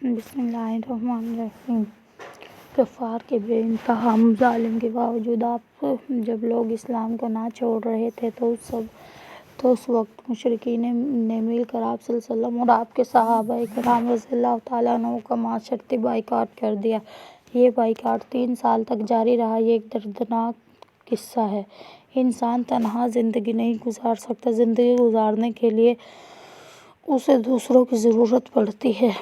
بسم اللہ الرحمن الرحیم۔ کفار کے بے انتہا ظلم کے باوجود آپ جب لوگ اسلام کو نہ چھوڑ رہے تھے تو اس وقت مشرکین نے مل کر آپ صلی اللہ علیہ وسلم اور آپ کے صحابہ کرام رضی اللہ تعالیٰ عنہ کا معاشرتی بائیکاٹ کر دیا۔ یہ بائیکاٹ 3 سال تک جاری رہا۔ یہ ایک دردناک قصہ ہے۔ انسان تنہا زندگی نہیں گزار سکتا۔ زندگی گزارنے کے لیے اسے دوسروں کی ضرورت پڑتی ہے۔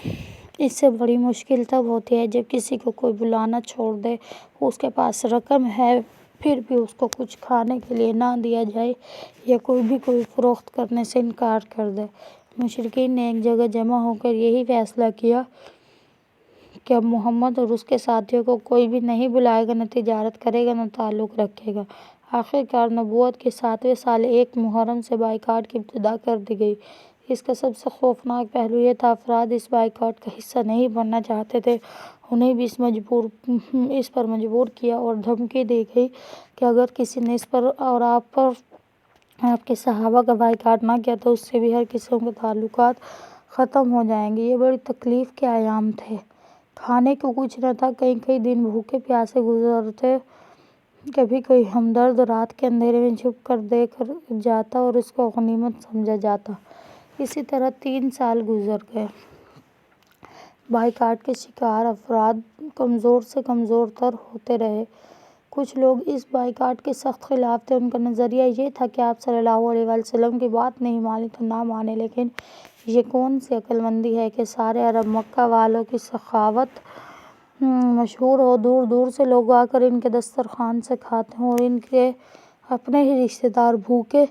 اس سے بڑی مشکل تب ہوتی ہے جب کسی کو کوئی بلانا چھوڑ دے، اس کے پاس رقم ہے پھر بھی اس کو کچھ کھانے کے لیے نہ دیا جائے یا کوئی فروخت کرنے سے انکار کر دے۔ مشرکین نے ایک جگہ جمع ہو کر یہی فیصلہ کیا کہ اب محمد اور اس کے ساتھیوں کو کوئی بھی نہیں بلائے گا، نہ تجارت کرے گا، نہ تعلق رکھے گا۔ آخرکار نبوت کے 7ویں سال 1 محرم سے بائیکاٹ کی ابتدا کر دی گئی۔ اس کا سب سے خوفناک پہلو یہ تھا افراد اس بائیکاٹ کا حصہ نہیں بننا چاہتے تھے۔ انہیں بھی اس پر مجبور کیا اور دھمکی دی گئی کہ اگر کسی نے اس پر اور آپ کے صحابہ کا بائیکاٹ نہ کیا تو اس سے بھی ہر قسم کے تعلقات ختم ہو جائیں گے۔ یہ بڑی تکلیف کے ایام تھے۔ کھانے کو کچھ نہ تھا، کئی دن بھوکے پیاسے گزرتے۔ کبھی کوئی ہمدرد رات کے اندھیرے میں چھپ کر دے کر جاتا اور اس کو غنیمت سمجھا جاتا۔ اسی طرح 3 سال گزر گئے۔ بائیکاٹ کے شکار افراد کمزور سے کمزور تر ہوتے رہے۔ کچھ لوگ اس بائیکاٹ کے سخت خلاف تھے۔ ان کا نظریہ یہ تھا کہ آپ صلی اللہ علیہ وآلہ وسلم کی بات نہیں مانی تو نہ مانیں، لیکن یہ کون سی عقل مندی ہے کہ سارے عرب مکہ والوں کی سخاوت مشہور ہو، دور دور سے لوگ آ کر ان کے دسترخوان سے کھاتے ہوں اور ان کے اپنے ہی رشتے دار بھوکے۔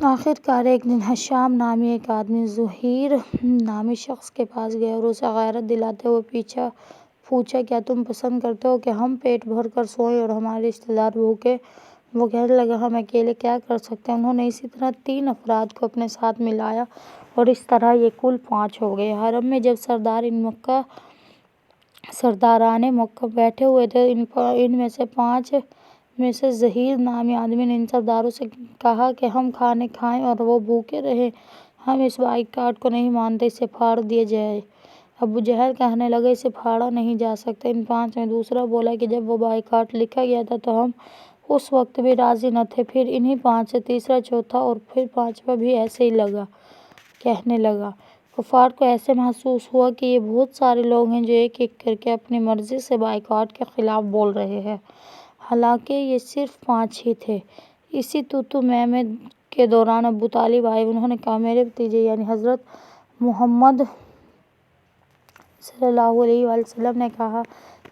آخرکار ایک دن ہشام نامی ایک آدمی زہیر نامی شخص کے پاس گیا اور اسے غیرت دلاتے ہوئے پوچھا، کیا تم پسند کرتے ہو کہ ہم پیٹ بھر کر سوئیں اور ہمارے رشتے دار بھوکے؟ وہ کہنے لگا، ہم اکیلے کیا کر سکتے ہیں؟ انہوں نے اسی طرح 3 افراد کو اپنے ساتھ ملایا اور اس طرح یہ کل 5 ہو گئے۔ حرم میں جب سرداران مکہ بیٹھے ہوئے تھے، ان میں سے 5 میں سے زہیر نامی آدمی نے ان سرداروں سے کہا کہ ہم کھانے کھائیں اور وہ بھوکے رہیں۔ ہم اس بائیکاٹ کو نہیں مانتے، اسے پھاڑ دیا جائے۔ ابو جہل کہنے لگا، اسے پھاڑا نہیں جا سکتا۔ ان 5 میں دوسرا بولا کہ جب وہ بائیکاٹ لکھا گیا تھا تو ہم اس وقت بھی راضی نہ تھے۔ پھر انہی 5 سے تیسرا، چوتھا اور پھر 5واں بھی ایسے ہی کہنے لگا۔ کفار کو ایسے محسوس ہوا کہ یہ بہت سارے لوگ ہیں جو ایک ایک کر کے اپنی مرضی سے بائیکاٹ کے خلاف بول رہے ہیں، حالانکہ یہ صرف 5 ہی تھے۔ اسی تو میں کے دوران ابو طالب آئے۔ انہوں نے کہا، میرے بھتیجے یعنی حضرت محمد صلی اللہ علیہ وآلہ وسلم نے کہا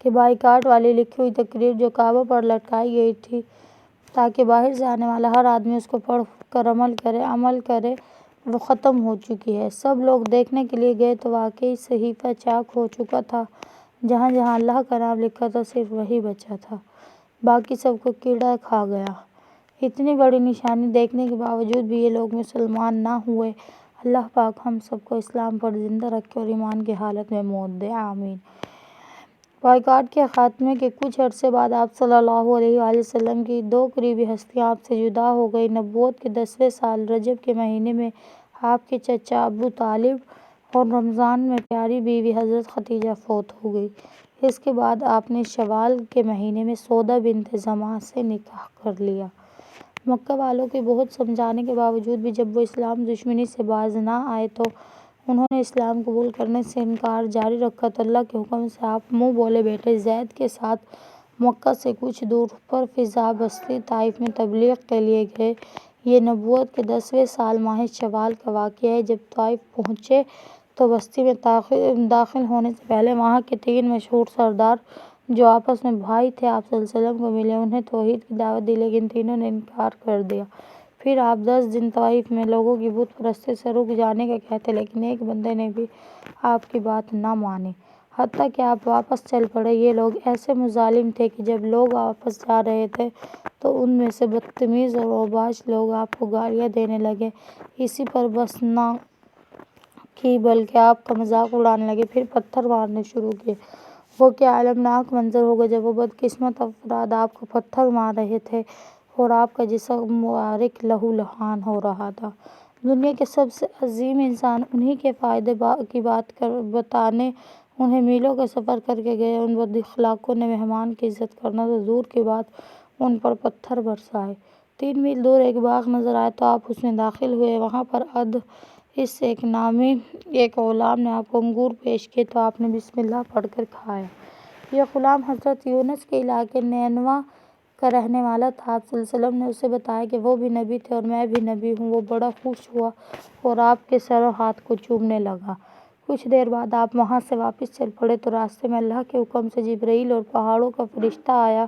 کہ بائیکاٹ والی لکھی ہوئی تقریر جو کعبہ پر لٹکائی گئی تھی تاکہ باہر سے آنے والا ہر آدمی اس کو پڑھ کر عمل کرے، وہ ختم ہو چکی ہے۔ سب لوگ دیکھنے کے لیے گئے تو واقعی صحیفہ چاک ہو چکا تھا۔ جہاں جہاں اللہ کا نام لکھا تھا صرف وہی بچا تھا، باقی سب کو کیڑا کھا گیا۔ اتنی بڑی نشانی دیکھنے کے باوجود بھی یہ لوگ مسلمان نہ ہوئے۔ اللہ پاک ہم سب کو اسلام پر زندہ رکھے اور ایمان کی حالت میں موت دے، آمین۔ بائیکاٹ کے خاتمے کے کچھ عرصے بعد آپ صلی اللہ علیہ وآلہ وسلم کی 2 قریبی ہستیاں آپ سے جدا ہو گئیں۔ نبوت کے 10ویں سال رجب کے مہینے میں آپ کے چچا ابو طالب اور رمضان میں پیاری بیوی حضرت خدیجہ فوت ہو گئیں۔ اس کے بعد آپ نے شوال کے مہینے میں سودا بنت زمعہ سے نکاح کر لیا۔ مکہ والوں کے بہت سمجھانے کے باوجود بھی جب وہ اسلام دشمنی سے باز نہ آئے تو انہوں نے اسلام قبول کرنے سے انکار جاری رکھا تو اللہ کے حکم سے آپ منہ بولے بیٹے زید کے ساتھ مکہ سے کچھ دور پر فضا بستی طائف میں تبلیغ کے لیے گئے۔ یہ نبوت کے 10ویں سال ماہ شوال کا واقعہ ہے۔ جب طائف پہنچے تو بستی میں داخل ہونے سے پہلے وہاں کے 3 مشہور سردار جو آپس میں بھائی تھے آپ صلی اللہ علیہ وسلم کو ملے۔ انہیں توحید کی دعوت دی لیکن تینوں نے انکار کر دیا۔ پھر آپ 10 دن طائف میں لوگوں کی بت پرستی سے رک جانے کا کہتے لیکن ایک بندے نے بھی آپ کی بات نہ مانی، حتیٰ کہ آپ واپس چل پڑے۔ یہ لوگ ایسے مظالم تھے کہ جب لوگ واپس جا رہے تھے تو ان میں سے بدتمیز اور اوباش لوگ آپ کو گالیاں دینے لگے، اسی پر بس نہ کی بلکہ آپ کا مذاق اڑانے لگے، پھر پتھر مارنے شروع کیے۔ وہ کیا المناک منظر ہوگا جب وہ بدقسمت افراد آپ کو پتھر مار رہے تھے اور آپ کا جسم معرک لہو لہان ہو رہا تھا۔ دنیا کے سب سے عظیم انسان انہی کے فائدے کی بات بتانے انہیں میلوں کا سفر کر کے گئے۔ ان بد اخلاقوں نے مہمان کی عزت کرنا تو دور کی بات ان پر پتھر برسائے۔ 3 میل دور ایک باغ نظر آیا تو آپ اس میں داخل ہوئے۔ وہاں پر ادریس نامی ایک غلام نے آپ کو انگور پیش کیے تو آپ نے بسم اللہ پڑھ کر کھائے۔ یہ غلام حضرت یونس کے علاقے نینوا کا رہنے والا تھا۔ آپ صلی اللہ علیہ وسلم نے اسے بتایا کہ وہ بھی نبی تھے اور میں بھی نبی ہوں۔ وہ بڑا خوش ہوا اور آپ کے سر و ہاتھ کو چومنے لگا۔ کچھ دیر بعد آپ وہاں سے واپس چل پڑے تو راستے میں اللہ کے حکم سے جبرائیل اور پہاڑوں کا فرشتہ آیا